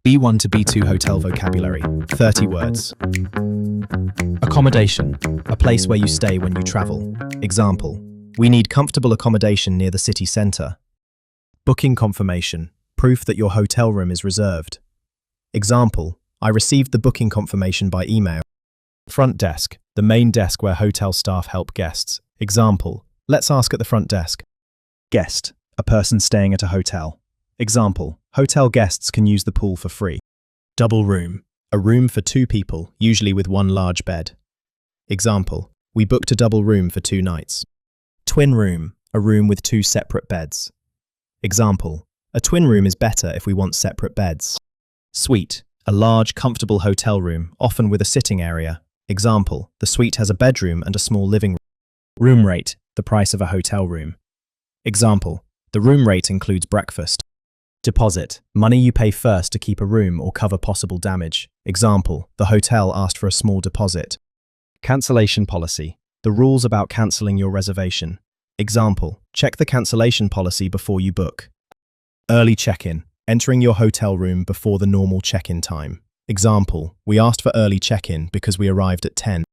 B1 to B2 hotel vocabulary, 30 words. Accommodation, a place where you stay when you travel. Example, we need comfortable accommodation near the city centre. Booking confirmation, proof that your hotel room is reserved. Example, I received the booking confirmation by email. Front desk, the main desk where hotel staff help guests. Example, let's ask at the front desk. Guest, a person staying at a hotel. Example, hotel guests can use the pool for free. Double room, a room for 2 people, usually with 1 large bed. Example, we booked a double room for 2 nights. Twin room, a room with 2 separate beds. Example, a twin room is better if we want separate beds. Suite, a large, comfortable hotel room, often with a sitting area. Example, the suite has a bedroom and a small living room. Room rate, the price of a hotel room. Example, the room rate includes breakfast. Deposit, money you pay first to keep a room or cover possible damage. Example, the hotel asked for a small deposit. Cancellation policy, the rules about cancelling your reservation. Example, check the cancellation policy before you book. Early check-in, entering your hotel room before the normal check-in time. Example, we asked for early check-in because we arrived at 10.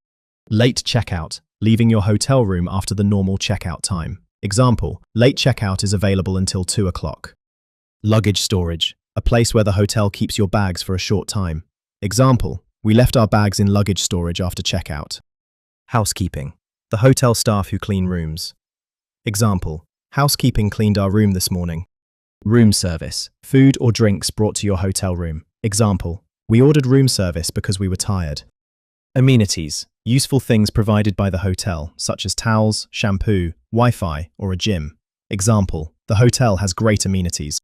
Late checkout, leaving your hotel room after the normal checkout time. Example, late checkout is available until 2 o'clock. Luggage storage, a place where the hotel keeps your bags for a short time. Example, we left our bags in luggage storage after checkout. Housekeeping, the hotel staff who clean rooms. Example, housekeeping cleaned our room this morning. Room service, food or drinks brought to your hotel room. Example, we ordered room service because we were tired. Amenities, useful things provided by the hotel, such as towels, shampoo, Wi-Fi, or a gym. Example, the hotel has great amenities.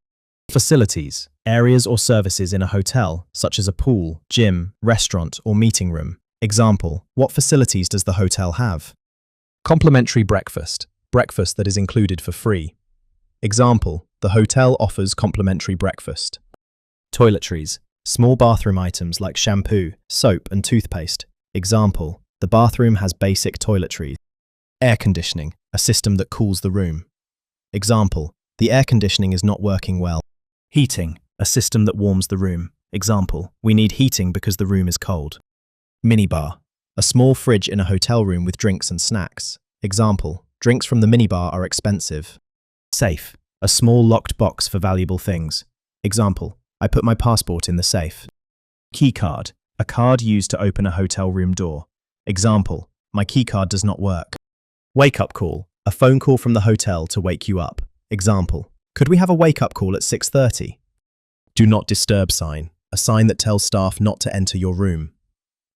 Facilities, areas or services in a hotel, such as a pool, gym, restaurant, or meeting room. Example, what facilities does the hotel have? Complimentary breakfast, breakfast that is included for free. Example, the hotel offers complimentary breakfast. Toiletries, small bathroom items like shampoo, soap, and toothpaste. Example, the bathroom has basic toiletries. Air conditioning, a system that cools the room. Example, the air conditioning is not working well. Heating, a system that warms the room. Example, we need heating because the room is cold. Minibar, a small fridge in a hotel room with drinks and snacks. Example, drinks from the minibar are expensive. Safe, a small locked box for valuable things. Example, I put my passport in the safe. Key card, a card used to open a hotel room door. Example, my key card does not work. Wake-up call, a phone call from the hotel to wake you up. Example, could we have a wake-up call at 6:30? Do not disturb sign, a sign that tells staff not to enter your room.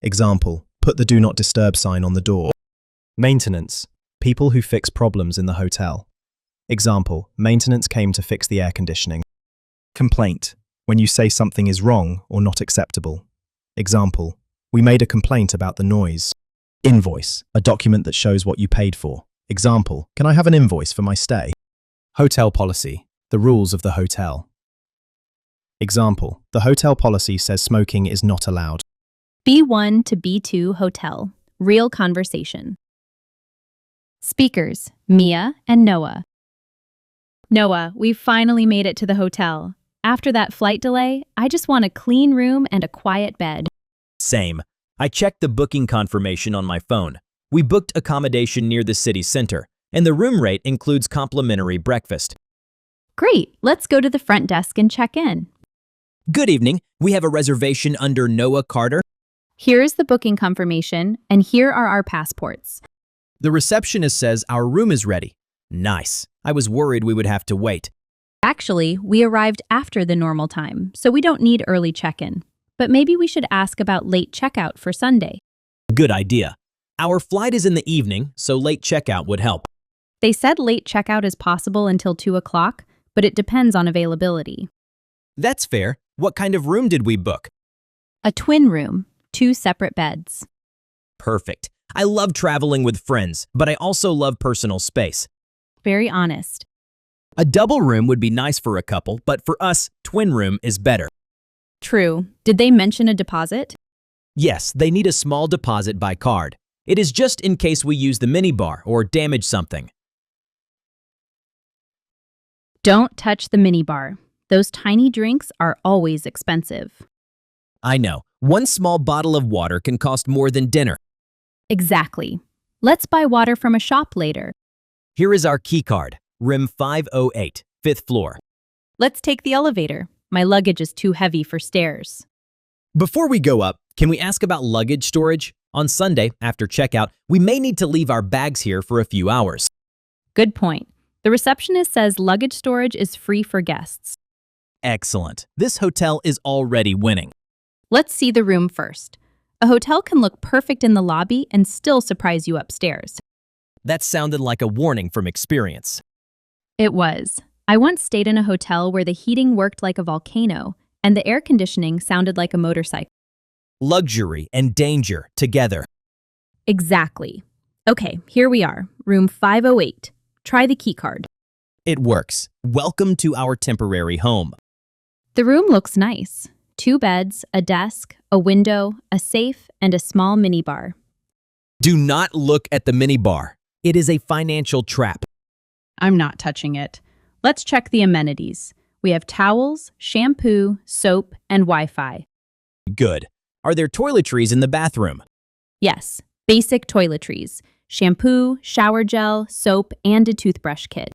Example, put the do not disturb sign on the door. Maintenance, people who fix problems in the hotel. Example, maintenance came to fix the air conditioning. Complaint, when you say something is wrong or not acceptable. Example, we made a complaint about the noise. Invoice, a document that shows what you paid for. Example, can I have an invoice for my stay? Hotel policy, the rules of the hotel. Example, the hotel policy says smoking is not allowed. B1 to B2 hotel, real conversation. Speakers, Mia and Noah. Noah, we finally made it to the hotel. After that flight delay, I just want a clean room and a quiet bed. Same. I checked the booking confirmation on my phone. We booked accommodation near the city center, and the room rate includes complimentary breakfast. Great, let's go to the front desk and check in. Good evening. We have a reservation under Noah Carter. Here is the booking confirmation, and here are our passports. The receptionist says our room is ready. Nice. I was worried we would have to wait. Actually, we arrived after the normal time, so we don't need early check-in. But maybe we should ask about late checkout for Sunday. Good idea. Our flight is in the evening, so late checkout would help. They said late checkout is possible until 2 o'clock, but it depends on availability. That's fair. What kind of room did we book? A twin room, 2 separate beds. Perfect. I love traveling with friends, but I also love personal space. Very honest. A double room would be nice for a couple, but for us, twin room is better. True. Did they mention a deposit? Yes, they need a small deposit by card. It is just in case we use the minibar or damage something. Don't touch the minibar. Those tiny drinks are always expensive. I know. One small bottle of water can cost more than dinner. Exactly. Let's buy water from a shop later. Here is our key card, room 508, 5th floor. Let's take the elevator. My luggage is too heavy for stairs. Before we go up, can we ask about luggage storage? On Sunday, after checkout, we may need to leave our bags here for a few hours. Good point. The receptionist says luggage storage is free for guests. Excellent. This hotel is already winning. Let's see the room first. A hotel can look perfect in the lobby and still surprise you upstairs. That sounded like a warning from experience. It was. I once stayed in a hotel where the heating worked like a volcano and the air conditioning sounded like a motorcycle. Luxury and danger together. Exactly. Okay, here we are, room 508. Try the key card. It works. Welcome to our temporary home. The room looks nice. 2 beds, a desk, a window, a safe, and a small minibar. Do not look at the minibar. It is a financial trap. I'm not touching it. Let's check the amenities. We have towels, shampoo, soap, and Wi-Fi. Good. Are there toiletries in the bathroom? Yes, basic toiletries. Shampoo, shower gel, soap, and a toothbrush kit.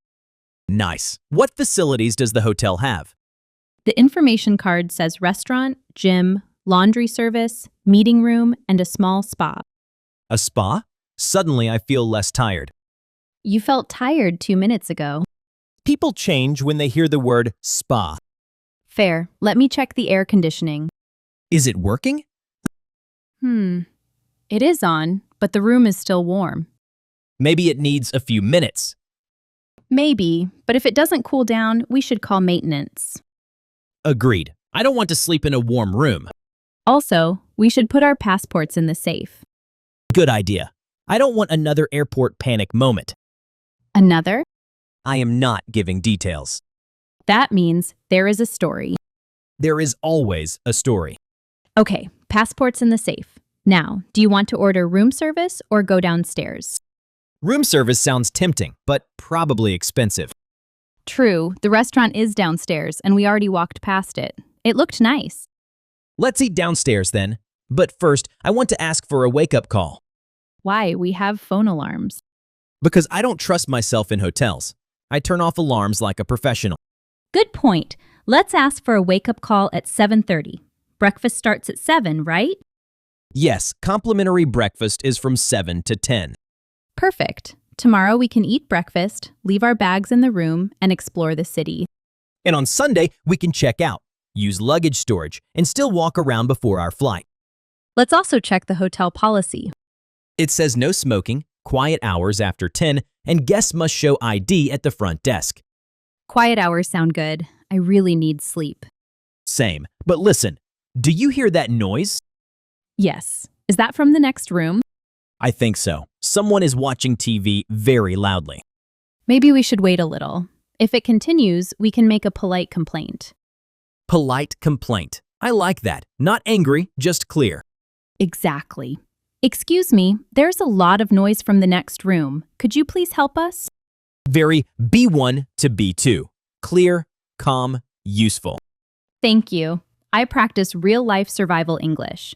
Nice. What facilities does the hotel have? The information card says restaurant, gym, laundry service, meeting room, and a small spa. A spa? Suddenly I feel less tired. You felt tired 2 minutes ago. People change when they hear the word spa. Fair. Let me check the air conditioning. Is it working? It is on, but the room is still warm. Maybe it needs a few minutes. Maybe, but if it doesn't cool down, we should call maintenance. Agreed. I don't want to sleep in a warm room. Also, we should put our passports in the safe. Good idea. I don't want another airport panic moment. Another? I am not giving details. That means there is a story. There is always a story. Okay, passports in the safe. Now, do you want to order room service or go downstairs? Room service sounds tempting, but probably expensive. True, the restaurant is downstairs and we already walked past it. It looked nice. Let's eat downstairs then. But first, I want to ask for a wake-up call. Why? We have phone alarms. Because I don't trust myself in hotels. I turn off alarms like a professional. Good point. Let's ask for a wake-up call at 7:30. Breakfast starts at 7, right? Yes, complimentary breakfast is from 7 to 10. Perfect. Tomorrow we can eat breakfast, leave our bags in the room, and explore the city. And on Sunday, we can check out, use luggage storage, and still walk around before our flight. Let's also check the hotel policy. It says no smoking, quiet hours after 10, and guests must show ID at the front desk. Quiet hours sound good. I really need sleep. Same. But listen, do you hear that noise? Yes. Is that from the next room? I think so. Someone is watching TV very loudly. Maybe we should wait a little. If it continues, we can make a polite complaint. Polite complaint. I like that. Not angry, just clear. Exactly. Excuse me, there's a lot of noise from the next room. Could you please help us? Very B1 to B2. Clear, calm, useful. Thank you. I practice real-life survival English.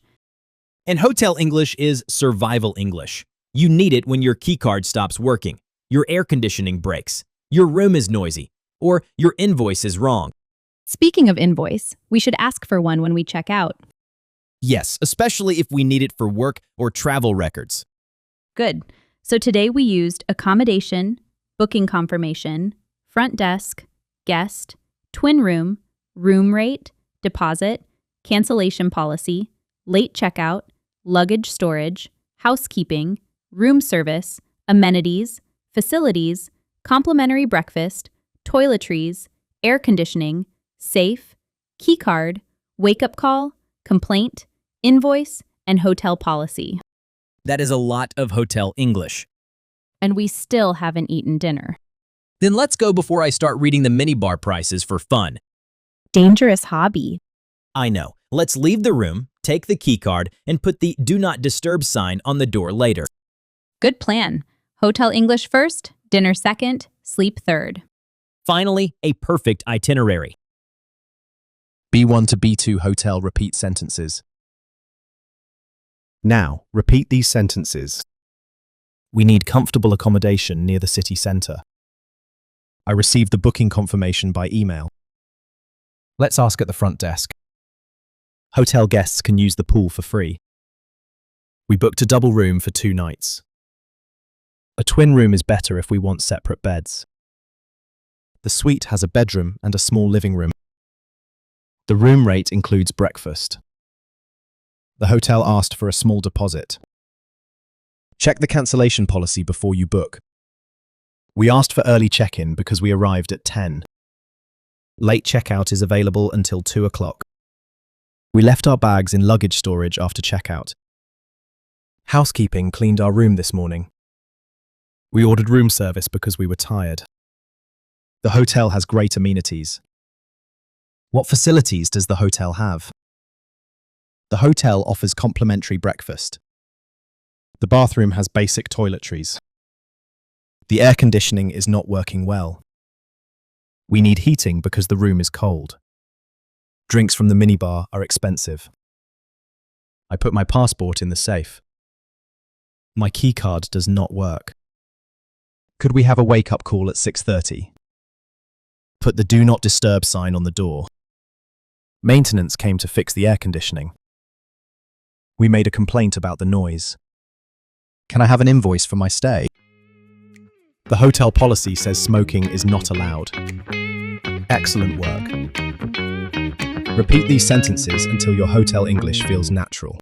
And hotel English is survival English. You need it when your keycard stops working, your air conditioning breaks, your room is noisy, or your invoice is wrong. Speaking of invoice, we should ask for one when we check out. Yes, especially if we need it for work or travel records. Good. So today we used accommodation, booking confirmation, front desk, guest, twin room rate, deposit, cancellation policy, late checkout, luggage storage, housekeeping, room service, amenities, facilities, complimentary breakfast, toiletries, air conditioning, safe, keycard, wake-up call, complaint, invoice, and hotel policy. That is a lot of hotel English. And we still haven't eaten dinner. Then let's go before I start reading the minibar prices for fun. Dangerous hobby. I know. Let's leave the room, take the keycard, and put the Do Not Disturb sign on the door later. Good plan. Hotel English first, dinner second, sleep third. Finally, a perfect itinerary. B1 to B2 hotel repeat sentences. Now, repeat these sentences. We need comfortable accommodation near the city centre. I received the booking confirmation by email. Let's ask at the front desk. Hotel guests can use the pool for free. We booked a double room for 2 nights. A twin room is better if we want separate beds. The suite has a bedroom and a small living room. The room rate includes breakfast. The hotel asked for a small deposit. Check the cancellation policy before you book. We asked for early check-in because we arrived at 10. Late checkout is available until 2 o'clock. We left our bags in luggage storage after checkout. Housekeeping cleaned our room this morning. We ordered room service because we were tired. The hotel has great amenities. What facilities does the hotel have? The hotel offers complimentary breakfast. The bathroom has basic toiletries. The air conditioning is not working well. We need heating because the room is cold. Drinks from the minibar are expensive. I put my passport in the safe. My keycard does not work. Could we have a wake-up call at 6:30? Put the Do Not Disturb sign on the door. Maintenance came to fix the air conditioning. We made a complaint about the noise. Can I have an invoice for my stay? The hotel policy says smoking is not allowed. Excellent work. Repeat these sentences until your hotel English feels natural.